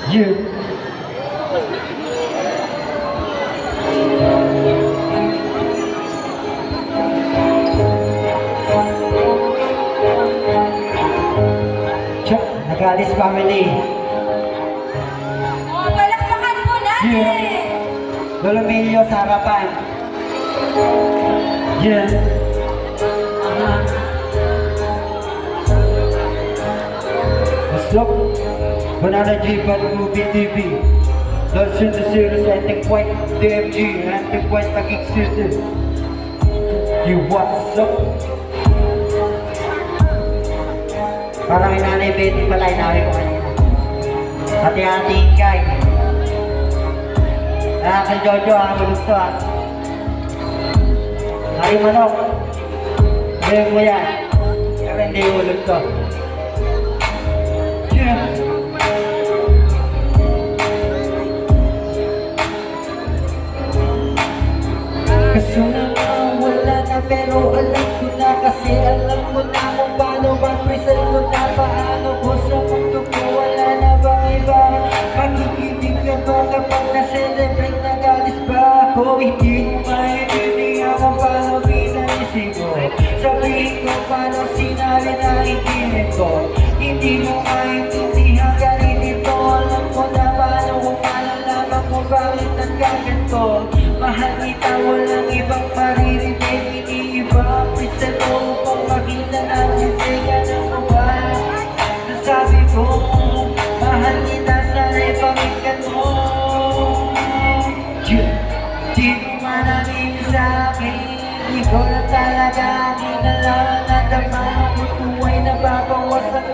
Yeah. Nagalis family. Oh, palakpakan po natin! Yeah. Lolo Emilio sa harapan. Yeah. What's up? Banana G, Bad Movie TV. Lost in the series, anti-white, DMG, anti-white, naging system. You what's up? Parang inanay Betty pala, inawi ko kanina. Hati-hati kay. Kay Jojo, ang gulos to ha. Hari manok. Gawin mo yan. Pero hindi ulog to. Yeah. Kaso naman wala na pero alam ko na. Kasi alam ko na kung paano mag-present ko na. Paano ko sa mundo ko wala na bang iba. Magigibig ka ba kapag na-celebrate nagalis ba ako? Hindi ko maintindihan kung paano pinaisip ko. Sabihin ko paano sinabi na ikinig ko. Hindi ko maintindihan ganito. Alam ko na paano kung malalaman ko bakit nagkaganto. Mahal kita walang ibang maririnig. Iniiba ang present ko upang makita natin teka na ba. Nasabi ko mahal kita sana'y pakinggan mo. Di ko manamig sa akin. Ikaw na talaga aking alam. Nadama ko tuwa'y nababawas ang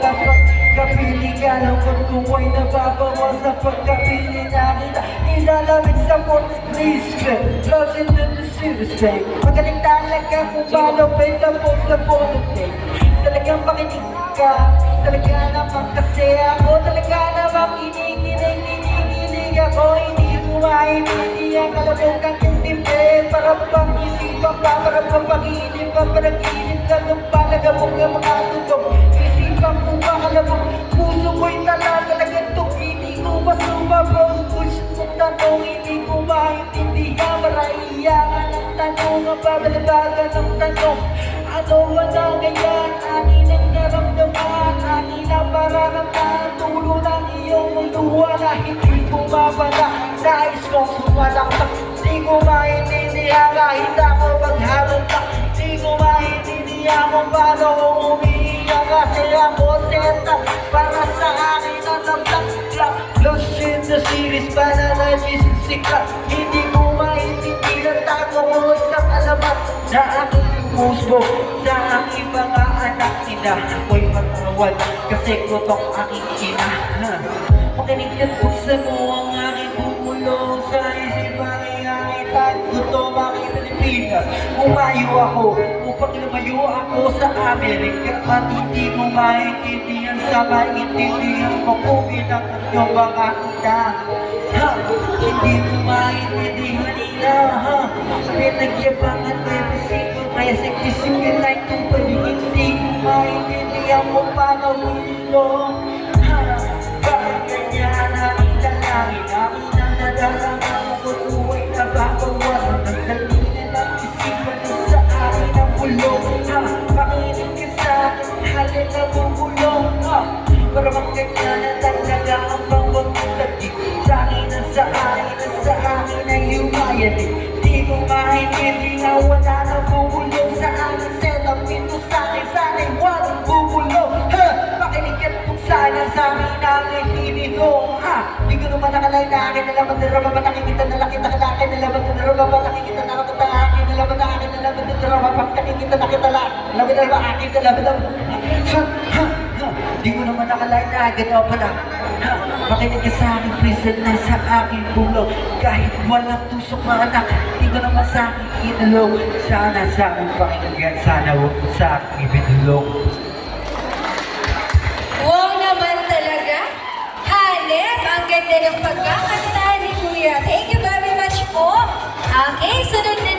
kapili ka. Lungkot ko'y nababawas ang pagkapili namin. Nilalamig sa force, please lost in the serious thing. Magaling talaga kung paano pinapos na photo. Talagang makinig ka. Talaga naman kasi ako. Talaga naman kinikinig ako. Hindi ko maintindihan kalabog ang intindi. Para bang isipan pa, para bang pag-iinip pa. Parang-inip ka nung palagabog ng mga tugog. Isipan ko ba kalabog? Puso ko'y tala talagang itong hindi ko masumabog. Push mong tanong, hindi ko maintindihan. Maraiyangan ang tanong, ang babalabagan ng tanong. Ano ba na ganyan? Akin ang naramdaman, akin ang mararamdaman. Tulo ng iyong mundo, wala hindi ko mabala. Nais kong sumalaktak, di ko maintindihan kahit ako magharuntak. Di ko maintindihan kung paano kong umiiyak. Kasi ako senta para sa akin ang namtak. Lost in the series, banana Jesus sikla. Hindi ko maintindihan, tago ko sa alamat na aking puso sa aking mga anak nila. Ako'y matawad kasi kutong aking ina. Makinig at buksan mo ang aking bumulong sa isipang aking gutom aking Pilipinas. Umayo ako upang lumayo ako sa Amerika. At hindi ko maintindihan sa maintindihan ko kung inakot yung mga ina. Hindi ko maintindihan ina. Pinagyabangan ko yung bisiko. Kaya sikisipin na itong paligid. Hindi ko maintindihan kung paano ulong. Bakit ganyan aking dalangin? Aking ang nadarama ko tuwa'y nababawasan. Nagdalingin ang isipan sa akin ang bulong. Makinig ka sa akin, halin na bubulong. Para bang ganyan na talaga ang bawang mutagig. Sa akin ay yumayan. Di ko maintindihan, wala na bubulong sa akin. Setup ito sa akin, sana'y walang bubulong. Makinig at buksan ang sa akin ang hinilong. Di ko naman nakalay na akin, nalaman na rama, nakikita na laki na kalaki, nalaman na rama, nakikita na nakita akin, nalaman na akin, nalaman na rama, nakikita na kita lang, nalaman na rama akin, nalaman na di ko naman nakalay na gano'n pala. Makinig ka sa akin, present na sa aking bulong. Kahit walang tusok mga anak, di ko naman sa akin inulong. Sana sa aking pakinggan, sana huwag mo sa aking ibinulong. Wow naman talaga! Hanep, ang ganda ng pagkakanta ni Kuya. Thank you very much po. Okay, sunod na